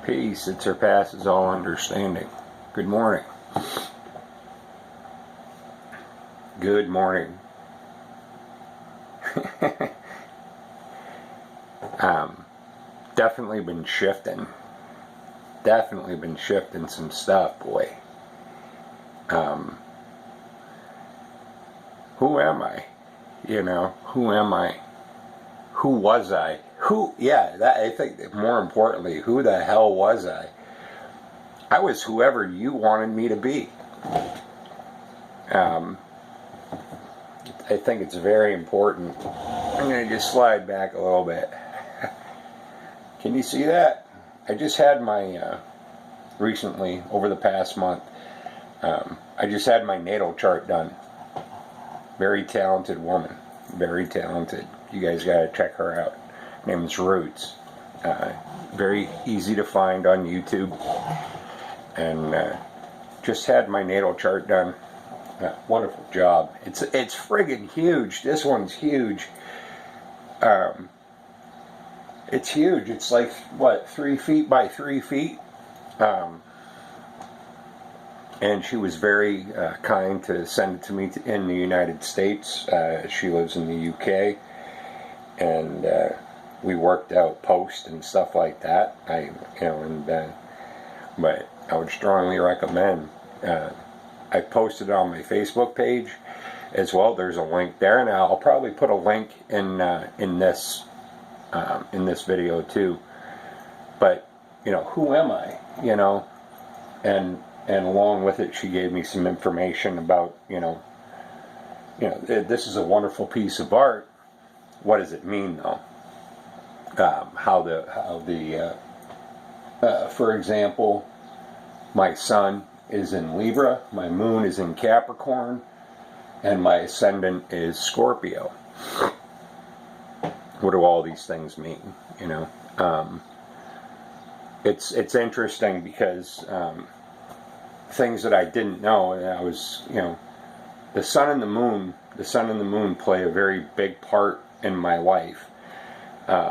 Peace, it surpasses all understanding. Good morning. Good morning. Definitely been shifting. Definitely been shifting some stuff, boy. Who am I? You know, who am I? Who was I? I think more importantly, who the hell was I? I was whoever you wanted me to be. I think it's very important. I'm going to just slide back a little bit. Can you see that? I just had my, recently, over the past month, I just had my natal chart done. Very talented woman. Very talented. You guys got to check her out. Her name is Roots. Very easy to find on YouTube. And just had my natal chart done. Wonderful job. It's friggin' huge. This one's huge. It's huge. It's like, what, 3 feet by 3 feet? And she was very kind to send it to me in the United States. She lives in the UK. And we worked out post and stuff like that. But I would strongly recommend. I posted it on my Facebook page as well. There's a link there, and I'll probably put a link in this video too. But who am I? And along with it, she gave me some information about this is a wonderful piece of art. What does it mean though? For example, my sun is in Libra, my moon is in Capricorn, and my ascendant is Scorpio. What do all these things mean? It's interesting because things that I didn't know, I was, the sun and the moon play a very big part in my life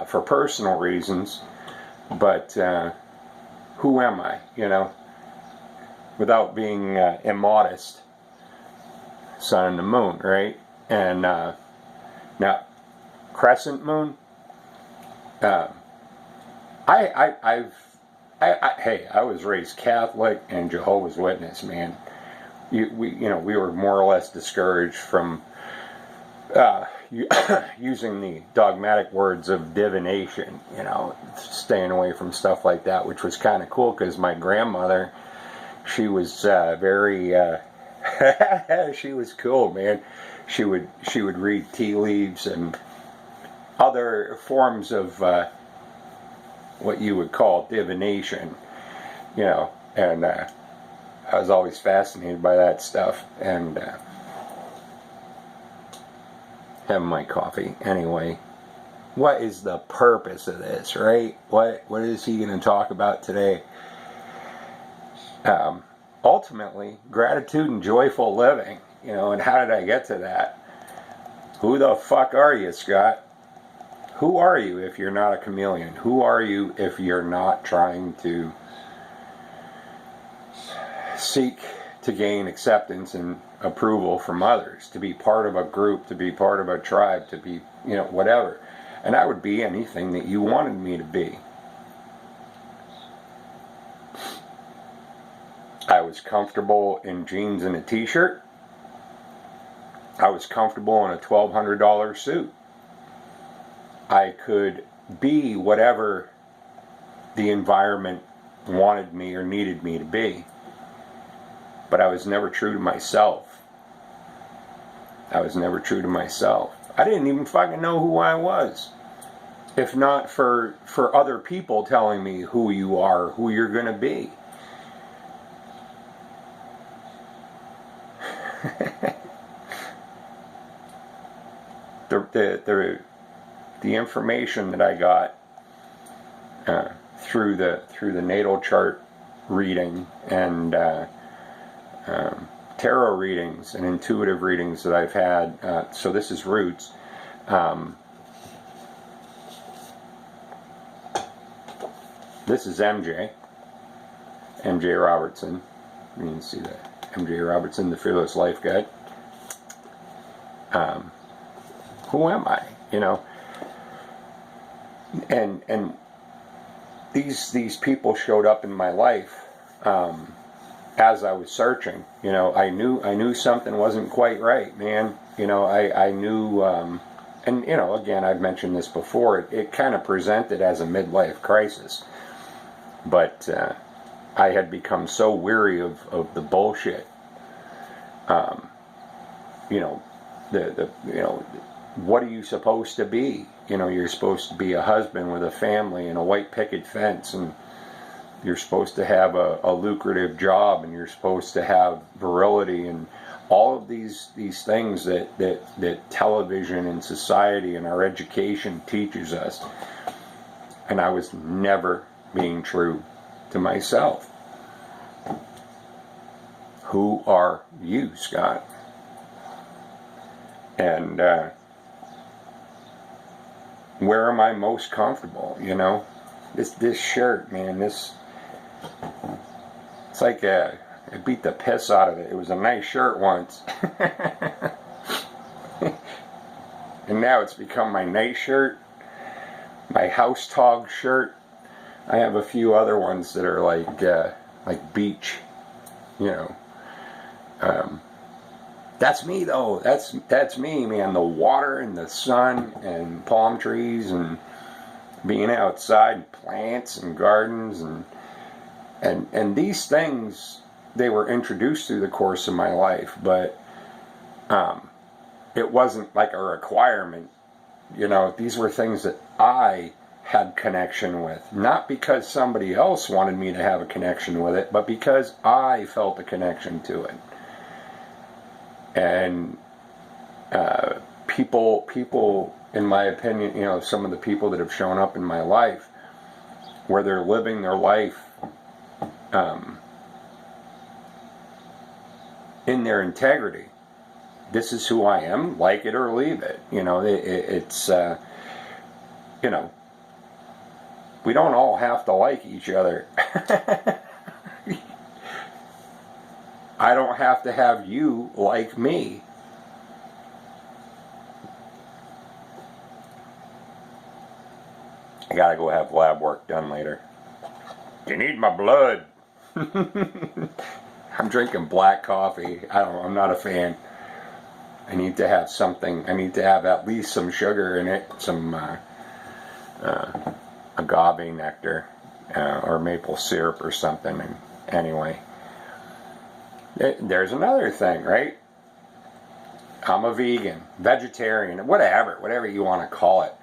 for personal reasons, but who am I, without being immodest? Sun and the moon, right? And now crescent moon, I was raised Catholic and Jehovah's Witness, man. We were more or less discouraged from using the dogmatic words of divination, staying away from stuff like that, which was kind of cool because my grandmother, she was very, she was cool, man. She would read tea leaves and other forms of what you would call divination, and I was always fascinated by that stuff. And having my coffee anyway. What is the purpose of this, right? What is he going to talk about today? Ultimately, gratitude and joyful living, and how did I get to that? Who the fuck are you, Scott? Who are you if you're not a chameleon? Who are you if you're not trying to seek to gain acceptance and approval from others, to be part of a group, to be part of a tribe, to be, whatever? And I would be anything that you wanted me to be. I was comfortable in jeans and a t-shirt. I was comfortable in a $1,200 suit. I could be whatever the environment wanted me or needed me to be. But I was never true to myself. I was never true to myself. I didn't even fucking know who I was. If not for other people telling me who you are, who you're going to be. The information that I got through the natal chart reading and tarot readings and intuitive readings that I've had. So this is Roots. This is MJ. M.J. Robertson. You can see that. M.J. Robertson, The Fearless Life Guide. Who am I? You know, and these people showed up in my life as I was searching. You know, I knew something wasn't quite right, man. You know, I knew, and you know, again, I've mentioned this before. It kind of presented as a midlife crisis, but I had become so weary of the bullshit. You know, you know, what are you supposed to be? You know, you're supposed to be a husband with a family and a white picket fence, and you're supposed to have a lucrative job, and you're supposed to have virility, and all of these things that television and society and our education teaches us. And I was never being true to myself. Who are you, Scott? And where am I most comfortable? You know, this shirt, man. It's like I beat the piss out of it. It was a nice shirt once, and now it's become my night shirt, my house tog shirt. I have a few other ones that are like beach, you know. That's me though. That's me, man. The water and the sun and palm trees and being outside, and plants and gardens and these things, they were introduced through the course of my life, but it wasn't like a requirement. You know, these were things that I had connection with, not because somebody else wanted me to have a connection with it, but because I felt a connection to it. And people, in my opinion, you know, some of the people that have shown up in my life, where they're living their life in their integrity. This is who I am, like it or leave it. You know, it's you know, we don't all have to like each other. I don't have to have you like me. I gotta go have lab work done later. You need my blood. I'm drinking black coffee. I'm not a fan. I need to have something. I need to have at least some sugar in it, some agave nectar or maple syrup or something. And anyway, there's another thing, right? I'm a vegan, vegetarian, whatever you want to call it.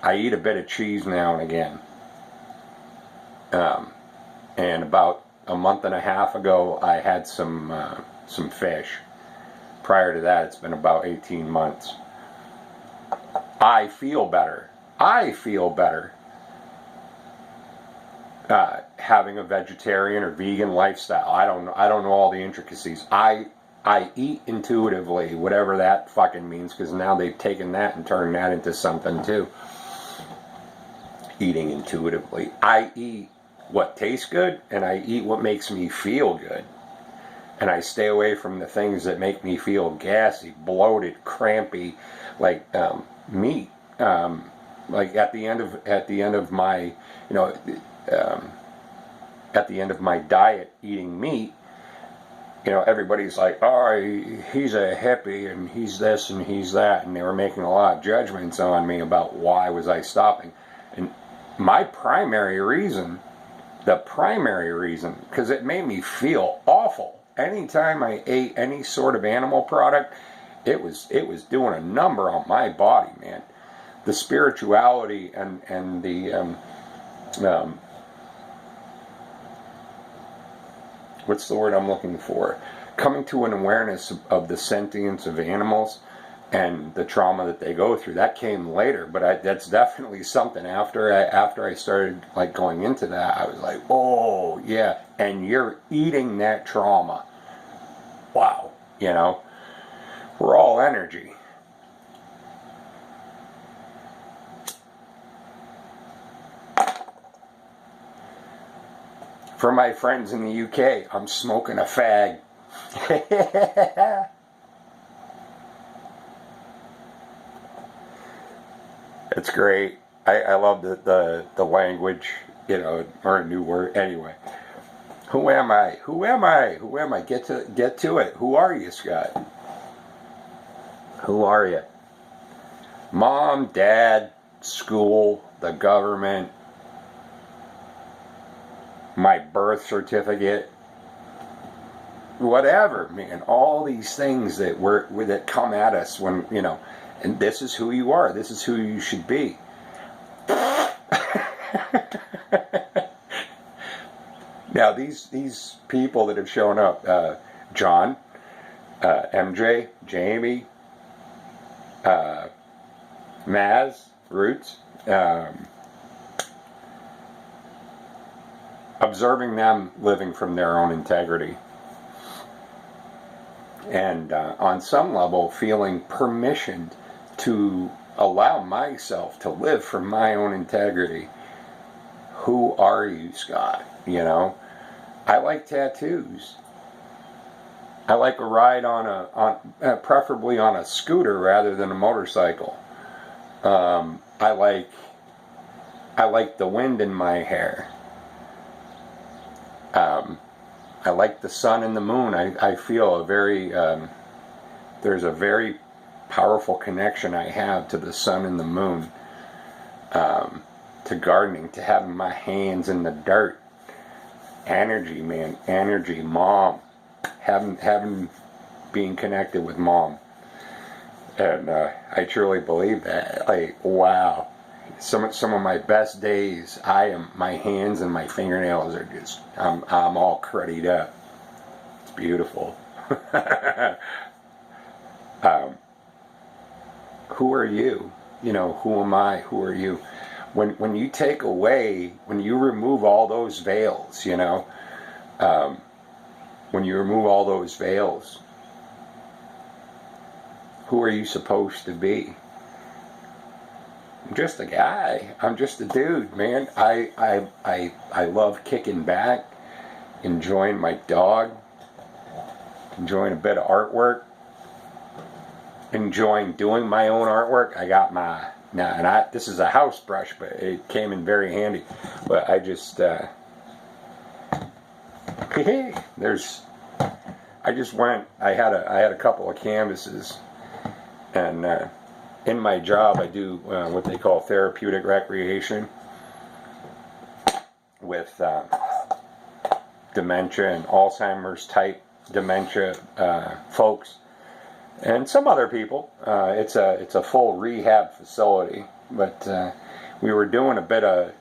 I eat a bit of cheese now and again. And about a month and a half ago, I had some fish. Prior to that, it's been about 18 months. I feel better. Having a vegetarian or vegan lifestyle. I don't know all the intricacies. I eat intuitively, whatever that fucking means, because now they've taken that and turned that into something too. Eating intuitively. I eat what tastes good, and I eat what makes me feel good. And I stay away from the things that make me feel gassy, bloated, crampy, like meat. Like at the end of my, you know, at the end of my diet eating meat, you know, everybody's like, oh, he's a hippie and he's this and he's that, and they were making a lot of judgments on me about why was I stopping. And my primary reason, because it made me feel awful. Anytime I ate any sort of animal product, it was doing a number on my body, man. The spirituality and the what's the word I'm looking for? Coming to an awareness of the sentience of animals and the trauma that they go through. That came later, but that's definitely something. After I started like going into that, I was like, oh yeah, and you're eating that trauma. Wow, you know, we're all energy. For my friends in the UK, I'm smoking a fag. It's great. I love the language, or a new word. Anyway, who am I? Who am I? Who am I? Get to it. Who are you, Scott? Who are you? Mom, dad, school, the government, my birth certificate, whatever, man. All these things that come at us when, and this is who you are. This is who you should be. Now these people that have shown up, John, MJ, Jamie, Maz, Roots, observing them living from their own integrity, and on some level feeling permissioned to allow myself to live from my own integrity. Who are you, Scott? I like tattoos. I like a ride preferably on a scooter rather than a motorcycle. I like the wind in my hair. I like the sun and the moon. I feel there's a very powerful connection I have to the sun and the moon, to gardening, to having my hands in the dirt. Energy, man, energy. Mom, being connected with mom, and I truly believe that. Like, wow, some of my best days, my hands and my fingernails are just, I'm all cruddied up. It's beautiful. Who are you? Who am I? Who are you? When you take away, when you remove all those veils, when you remove all those veils, who are you supposed to be? I'm just a guy. I'm just a dude, man. I love kicking back, enjoying my dog, enjoying a bit of artwork, enjoying doing my own artwork. I got this is a house brush, but it came in very handy. But I just, I had a couple of canvases, and in my job I do what they call therapeutic recreation with dementia and Alzheimer's type dementia folks. And some other people. It's a full rehab facility, but we were doing a bit of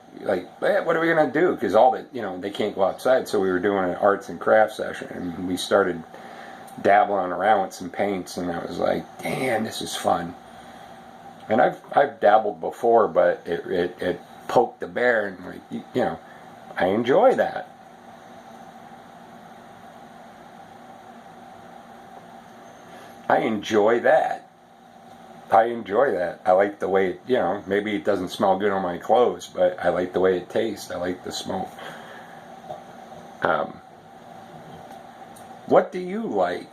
what are we gonna do? Because they can't go outside, so we were doing an arts and crafts session, and we started dabbling around with some paints, and I was like, damn, this is fun. And I've dabbled before, but it poked the bear, and I enjoy that. I enjoy that. I like the way maybe it doesn't smell good on my clothes, but I like the way it tastes. I like the smoke. What do you like?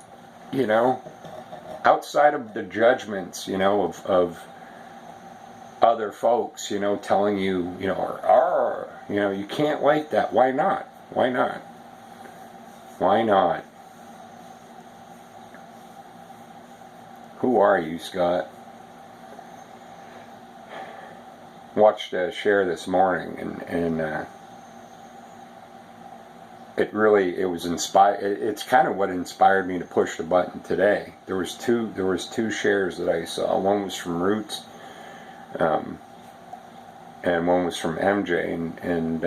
Outside of the judgments, of other folks, telling you, you can't like that. Why not? Why not? Why not? Who are you, Scott? Watched a share this morning, and it was inspired. It's kind of what inspired me to push the button today. There was two shares that I saw. One was from Roots, and one was from MJ, and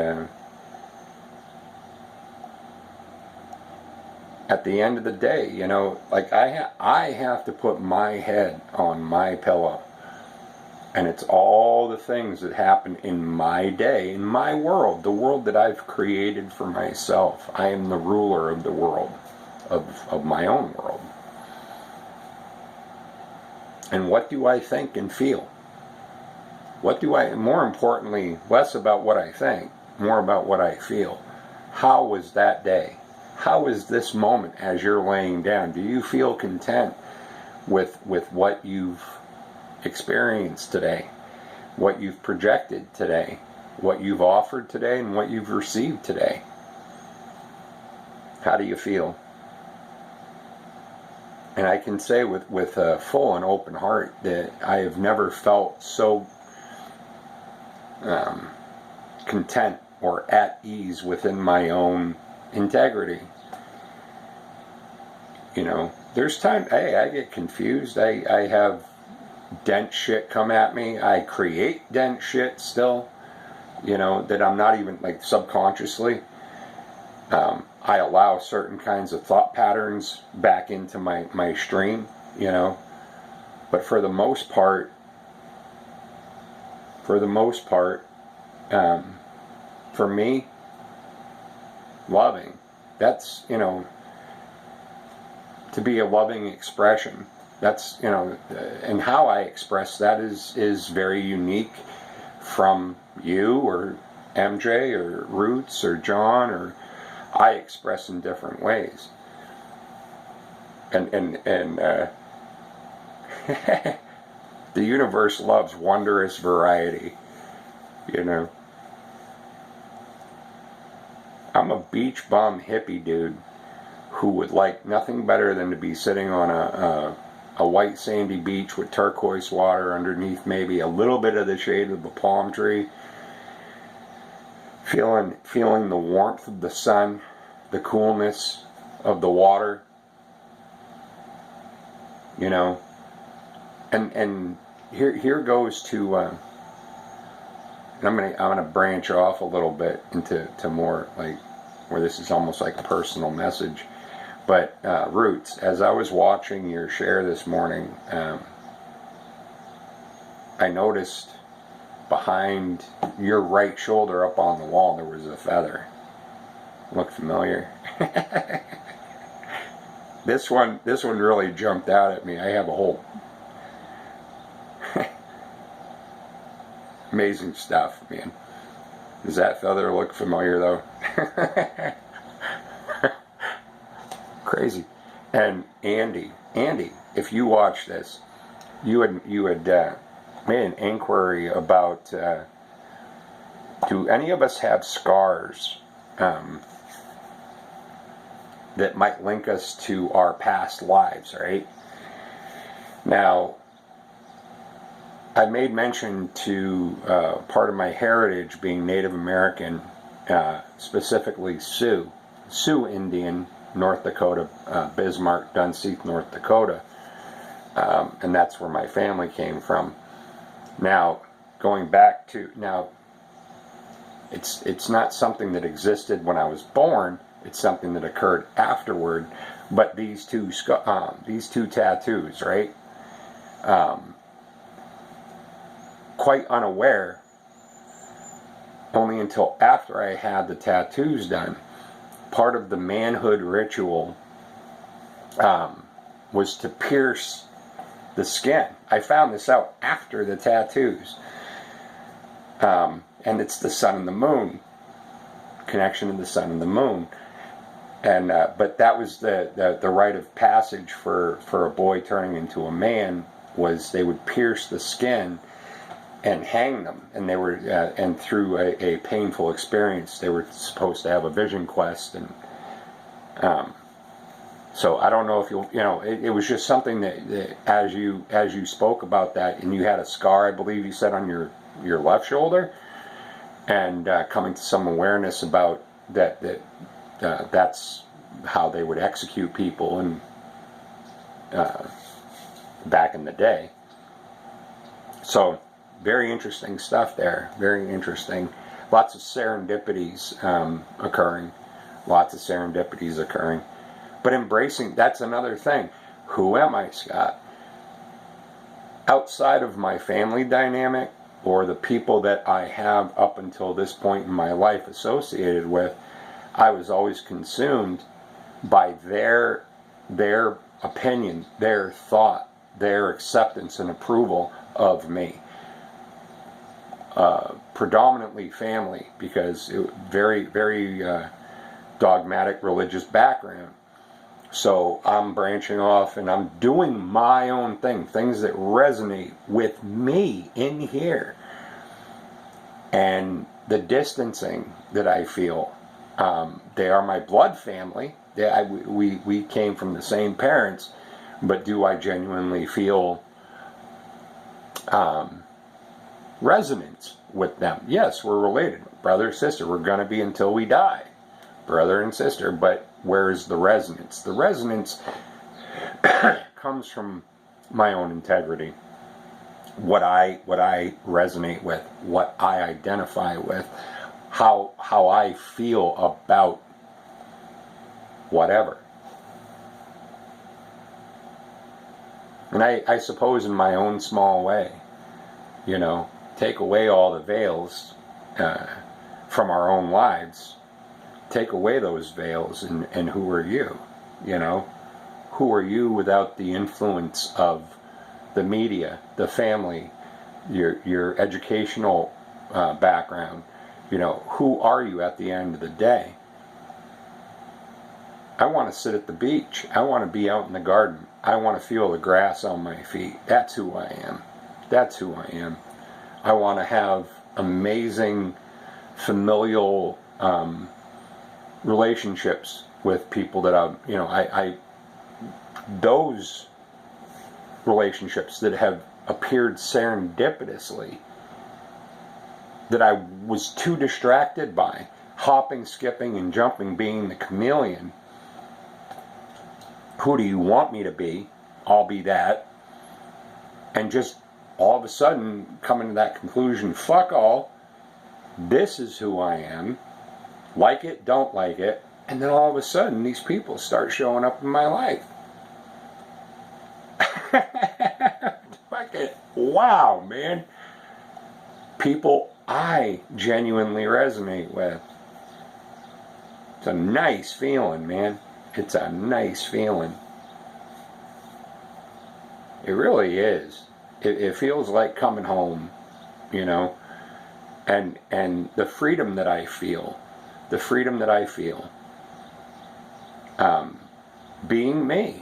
at the end of the day, I have to put my head on my pillow, and it's all the things that happen in my day, in my world, the world that I've created for myself. I am the ruler of the world, of my own world. And what do I think and feel? More importantly, less about what I think, more about what I feel. How was that day? How is this moment as you're laying down? Do you feel content with what you've experienced today, what you've projected today, what you've offered today, and what you've received today? How do you feel? And I can say with a full and open heart that I have never felt so content or at ease within my own integrity. You know, there's time, hey, I get confused. I have dense shit come at me. I create dense shit still, you know, that I'm not even, like, subconsciously. I allow certain kinds of thought patterns back into my stream, you know. But for the most part, for me, loving, that's, you know, to be a loving expression. That's, you know, and how I express that is very unique from you or MJ or Roots or John, or I express in different ways. And the universe loves wondrous variety, you know. I'm a beach bum hippie dude who would like nothing better than to be sitting on a white sandy beach with turquoise water underneath, maybe a little bit of the shade of a palm tree, feeling the warmth of the sun, the coolness of the water, you know. And here goes to I'm gonna branch off a little bit into more like where this is almost like a personal message. But Roots, as I was watching your share this morning, I noticed behind your right shoulder up on the wall there was a feather. Look familiar? This one really jumped out at me. I have a whole amazing stuff, man. Does that feather look familiar though? Crazy. And Andy, if you watch this, you had made an inquiry about do any of us have scars that might link us to our past lives, right? Now, I made mention to part of my heritage being Native American, specifically Sioux Indian, North Dakota, Bismarck, Dunseith, North Dakota, and that's where my family came from. Now, going back to it's not something that existed when I was born. It's something that occurred afterward. But these two tattoos, right? Quite unaware, only until after I had the tattoos done, part of the manhood ritual was to pierce the skin. I found this out after the tattoos. And it's the sun and the moon, connection to the sun and the moon. And but that was the rite of passage for a boy turning into a man, was they would pierce the skin and hang them, and they were and through a painful experience they were supposed to have a vision quest. And so I don't know if you know, it was just something that as you spoke about that, and you had a scar, I believe you said, on your left shoulder, and coming to some awareness about that that's how they would execute people and back in the day. So very interesting stuff there. Very interesting. Lots of serendipities occurring. But embracing, that's another thing. Who am I, Scott? Outside of my family dynamic or the people that I have up until this point in my life associated with, I was always consumed by their opinion, their thought, their acceptance and approval of me. Predominantly family, because it very dogmatic religious background. So I'm branching off and I'm doing my own thing, things that resonate with me in here. And the distancing that I feel, they are my blood family. We came from the same parents, but do I genuinely feel resonance with them? Yes, we're related. Brother, sister, we're going to be until we die. Brother and sister, but where's the resonance? The resonance comes from my own integrity. What I resonate with, what I identify with, how I feel about whatever. And I suppose in my own small way, take away all the veils from our own lives. Take away those veils, and who are you? Who are you without the influence of the media, the family, your educational background? Who are you at the end of the day? I want to sit at the beach. I want to be out in the garden. I want to feel the grass on my feet. That's who I am. That's who I am. I want to have amazing familial relationships with people that I those relationships that have appeared serendipitously, that I was too distracted by, hopping, skipping, and jumping, being the chameleon. Who do you want me to be? I'll be that. And just all of a sudden coming to that conclusion, fuck all, this is who I am. Like it, don't like it. And then all of a sudden, these people start showing up in my life. Fucking wow, man. People I genuinely resonate with. It's a nice feeling, man. It's a nice feeling. It really is. It feels like coming home, and the freedom that I feel. Being me,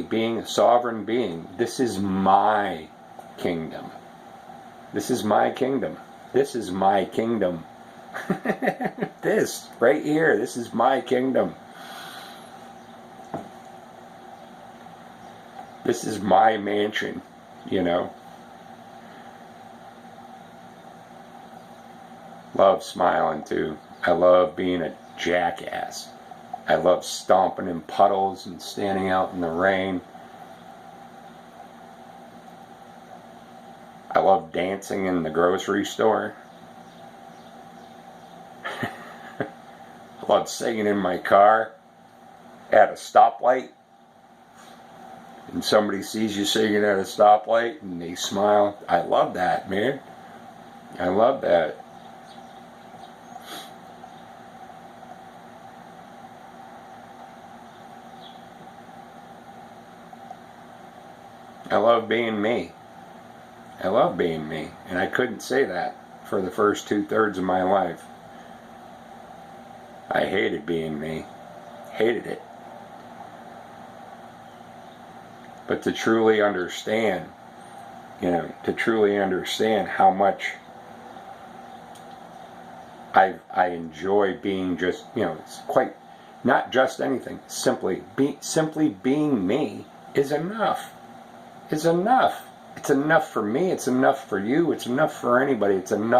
being a sovereign being. This is my kingdom. This is my kingdom. This right here, this is my kingdom. This is my mansion, Love smiling too. I love being a jackass. I love stomping in puddles and standing out in the rain. I love dancing in the grocery store. I love singing in my car at a stoplight. And somebody sees you singing at a stoplight and they smile. I love that, man. I love that. I love being me. And I couldn't say that for the first 2/3 of my life. I hated being me. Hated it. But to truly understand how much I enjoy being just, it's quite, not just anything, simply being me is enough. It's enough. It's enough for me. It's enough for you. It's enough for anybody. It's enough